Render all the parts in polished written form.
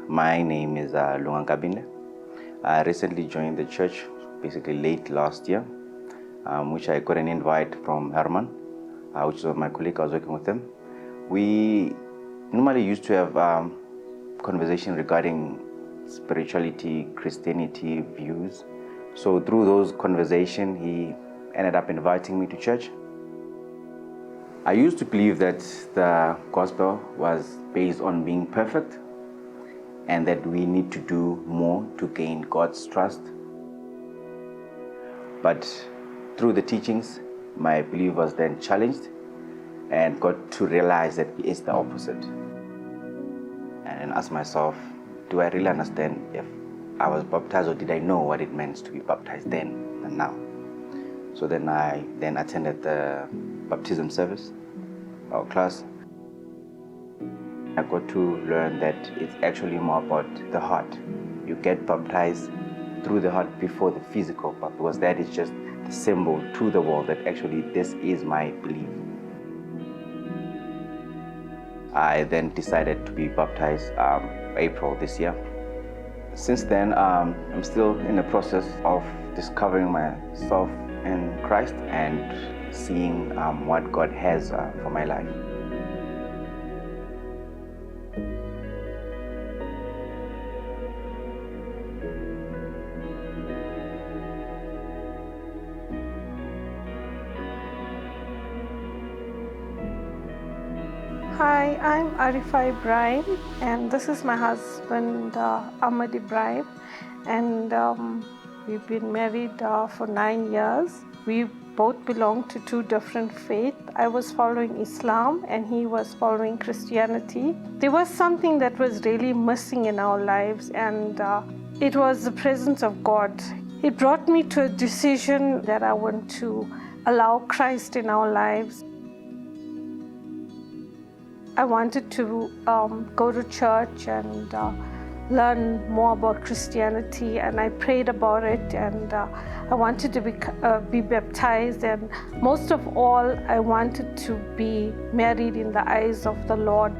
My name is Lunga Kabinde. I recently joined the church, basically late last year, which I got an invite from Herman, which was my colleague. I was working with him. We normally used to have conversation regarding spirituality, Christianity views. So through those conversations, he ended up inviting me to church. I used to believe that the gospel was based on being perfect and that we need to do more to gain God's trust. But through the teachings, my belief was then challenged and got to realize that it's the opposite. And ask myself, do I really understand if I was baptized, or did I know what it meant to be baptized then and now? So then I attended the baptism service, our class. I got to learn that it's actually more about the heart. You get baptized through the heart before the physical part, because that is just the symbol to the world that actually this is my belief. I then decided to be baptized April this year. Since then, I'm still in the process of discovering myself in Christ and seeing what God has for my life. Hi, I'm Arifa Ibrahim, and this is my husband, Ahmed Ibrahim, and we've been married for 9 years. We both belong to two different faiths. I was following Islam, and he was following Christianity. There was something that was really missing in our lives, and it was the presence of God. It brought me to a decision that I want to allow Christ in our lives. I wanted to go to church and learn more about Christianity, and I prayed about it, and I wanted to be baptized, and most of all, I wanted to be married in the eyes of the Lord.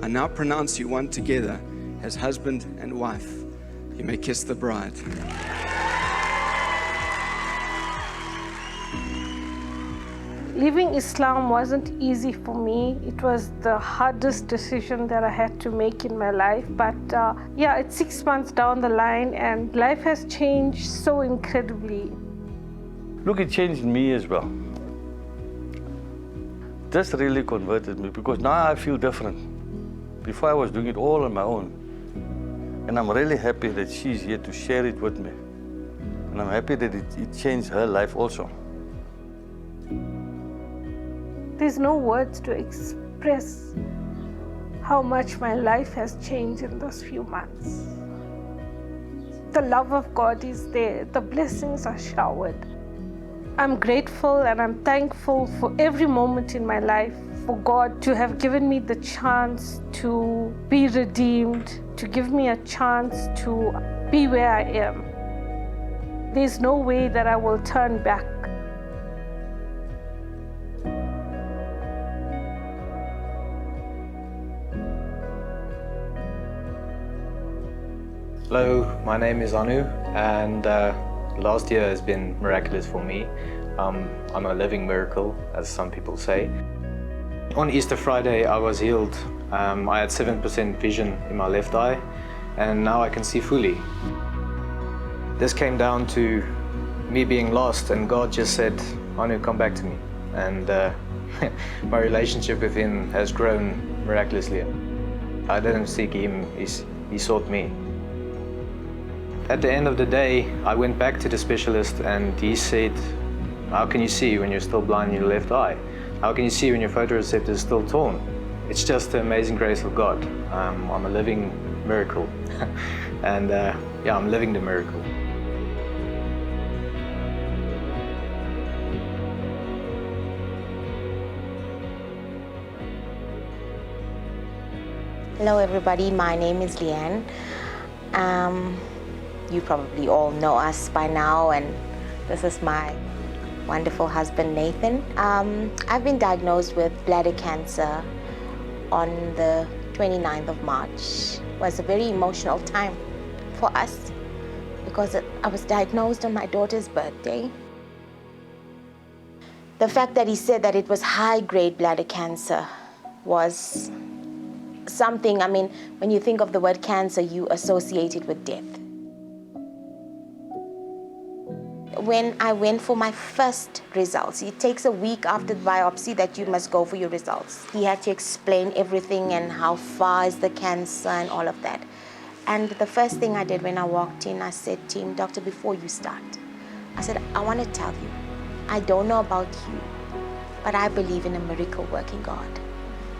I now pronounce you one together as husband and wife. You may kiss the bride. Leaving Islam wasn't easy for me. It was the hardest decision that I had to make in my life. But it's 6 months down the line, and life has changed so incredibly. Look, it changed me as well. This really converted me, because now I feel different. Before I was doing it all on my own. And I'm really happy that she's here to share it with me. And I'm happy that it changed her life also. There's no words to express how much my life has changed in those few months. The love of God is there. The blessings are showered. I'm grateful and I'm thankful for every moment in my life, for God to have given me the chance to be redeemed, to give me a chance to be where I am. There's no way that I will turn back. Hello, my name is Anu, and last year has been miraculous for me. I'm a living miracle, as some people say. On Easter Friday, I was healed. I had 7% vision in my left eye, and now I can see fully. This came down to me being lost, and God just said, Anu, come back to me. And my relationship with Him has grown miraculously. I didn't seek Him, He sought me. At the end of the day, I went back to the specialist, and he said, how can you see when you're still blind in your left eye? How can you see when your photoreceptor is still torn? It's just the amazing grace of God. I'm a living miracle. And I'm living the miracle. Hello everybody, my name is Leanne. You probably all know us by now, and this is my wonderful husband, Nathan. I've been diagnosed with bladder cancer on the 29th of March was a very emotional time for us because I was diagnosed on my daughter's birthday. The fact that he said that it was high-grade bladder cancer was something, I mean, when you think of the word cancer, you associate it with death. When I went for my first results, it takes a week after the biopsy that you must go for your results. He had to explain everything and how far is the cancer and all of that. And the first thing I did when I walked in, I said to him, "Doctor, before you start," I said, "I want to tell you, I don't know about you, but I believe in a miracle-working God.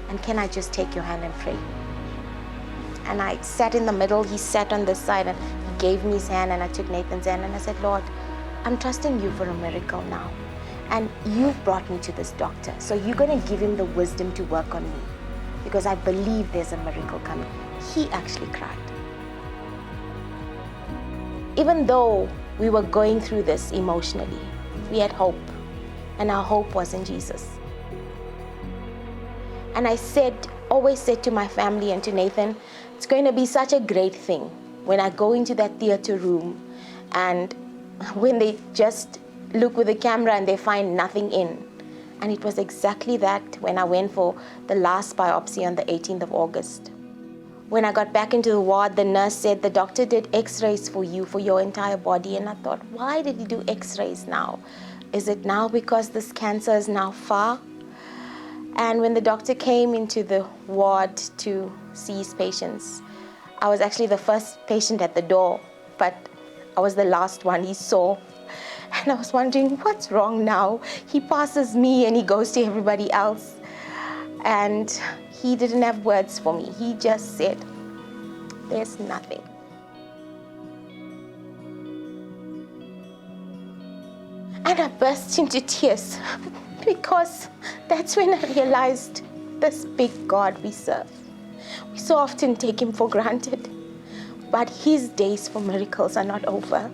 And can I just take your hand and pray?" And I sat in the middle, he sat on this side, and he gave me his hand, and I took Nathan's hand, and I said, "Lord, I'm trusting you for a miracle now. And you've brought me to this doctor, so you're going to give him the wisdom to work on me, because I believe there's a miracle coming." He actually cried. Even though we were going through this emotionally, we had hope, and our hope was in Jesus. And I always said to my family and to Nathan, it's going to be such a great thing when I go into that theater room and when they just look with the camera and they find nothing in. And it was exactly that when I went for the last biopsy on the 18th of August. When I got back into the ward, the nurse said, "The doctor did x-rays for you, for your entire body." And I thought, why did he do x-rays now? Is it now because this cancer is now far? And when the doctor came into the ward to see his patients, I was actually the first patient at the door, but I was the last one he saw. And I was wondering, what's wrong now? He passes me and he goes to everybody else. And he didn't have words for me. He just said, "There's nothing." And I burst into tears because that's when I realized this big God we serve. We so often take him for granted, but his days for miracles are not over.